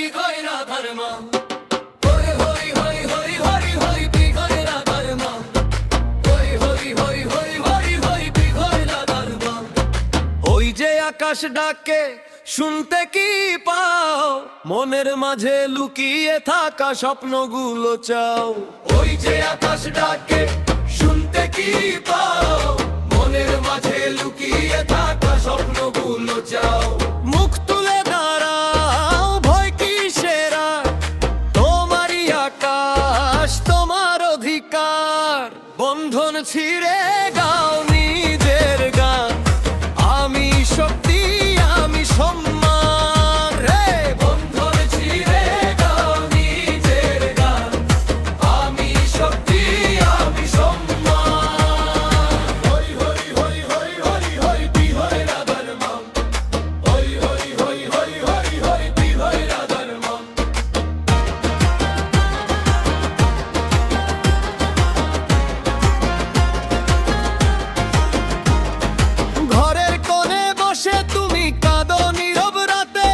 পিঘয় রাধার মা। হরি হরি হরি হরি হরি হরি পিঘয় রাধার মা। হরি হরি হরি হরি হরি হরি পিঘয় রাধার মা। ওই যে আকাশ ডাকে শুনতে কি পাও, মনের মাঝে লুকিয়ে থাকা স্বপ্নগুলো চাও। ওই যে আকাশ ডাকে শুনতে কি পাও, মনের মাঝে লুকিয়ে থাকা স্বপ্নগুলো চাও। মুখ তুলে দাঁড়াও, ভয় কিসের আর, তোমারই আকাশ তোমার অধিকার। বন্ধন ছিঁড়ে গাও নিজের গান, আমি শক্তি আমি সম্মান। রে বন্ধন ছিঁড়ে গাও নিজের গান, আমি শক্তি আমি সম্মান। হরি হরি হরি হরি হরি হরি পিঘয় রাধার মা। হরি হরি হরি হরি হরি হরি পিঘয় রাধার মা। ঘরের কোণে বসে তুমি কাঁদো নীরব রাতে,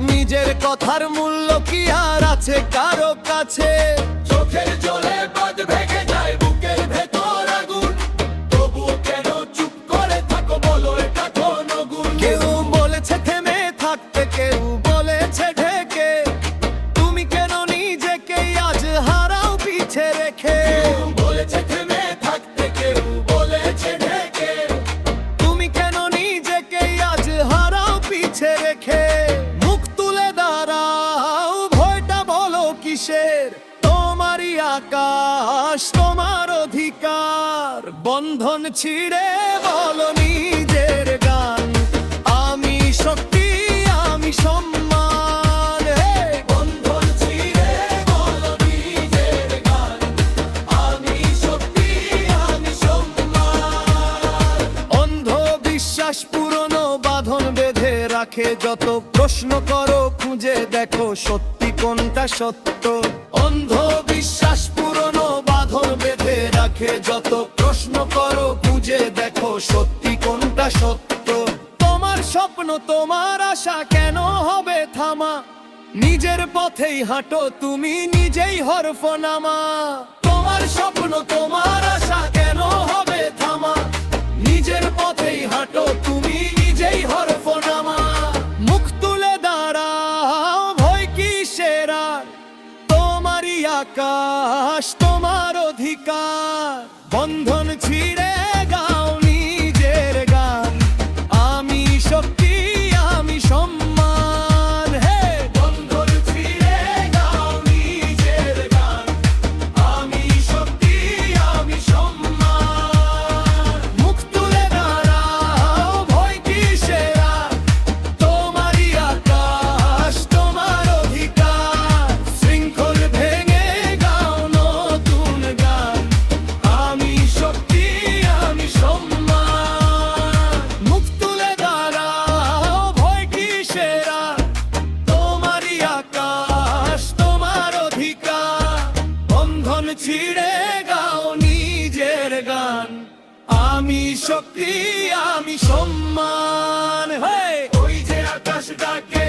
নিজের কথার মূল্য কি আর আছে কারো কাছে? চোখের জলে বাঁধ ভেঙে যায়, বুকের ভেতর আগুন, তবু কেন চুপ করে থাকো বলো এটা কোন গুণ? কেউ বলেছে থেমে থাকতে, কেউ বলেছে ঢেকে, তুমি কেন নিজেকে আজ হারাও পিছে রেখে? কেউ বলেছে থেমে থাকতে, কেউ বলেছে ঢেকে, তুমি কেন নিজেকে আজ হারাও পিছে রেখে? মুখ তুলে দাঁড়াও, ভয়টা বলো কিসের, তোমারই আকাশ তোমার অধিকার। বন্ধন ছিঁড়ে বলো নিজের গান, আমি শক্তি আমি সম্মান। হে বন্ধন ছিঁড়ে বলো নিজের গান, আমি শক্তি আমি সম্মান। অন্ধ বিশ্বাস পুরনো বাঁধন বেঁধে রাখে যত, প্রশ্ন করো খুঁজে দেখো সত্যি কোনটা সত্য। অন্ধ বিশ্বাস পুরনো বাঁধন বেঁধে রাখে যত, প্রশ্ন করো খুঁজে দেখো সত্যি কোনটা সত্য। তোমার স্বপ্ন তোমার আশা কেন হবে থামা, নিজের পথেই হাঁটো তুমি নিজেই হরফনামা। তোমার স্বপ্ন তোমার আশা কেন হবে থামা, নিজের পথেই হাঁটো তুমি নিজেই হরফনামা। মুখ তুলে দাঁড়াও, ভয় কিসের আর, তোমারই আকাশ তোমার অধিকার। বন্ধন ছিঁড়ে গাও নিজের গান, আমি শক্তি আমি সম্মান। হে বন্ধন ছিঁড়ে গাও নিজের গান, আমি শক্তি আমি সম্মান। মুখ তুলে দাঁড়াও, ভয় কিসের আর, তোমারই আকাশ তোমার অধিকার। শৃঙ্খল ভেঙে গাও নতুন গান, আমি শক্তি আমি সম্মান। মুখ তুলে দাঁড়াও, ভয় কিসের আর, তোমারই আকাশ তোমার অধিকার। বন্ধন ছিঁড়ে গাও নিজের গান, আমি শক্তি আমি সম্মান। ওই যে আকাশ ডাকে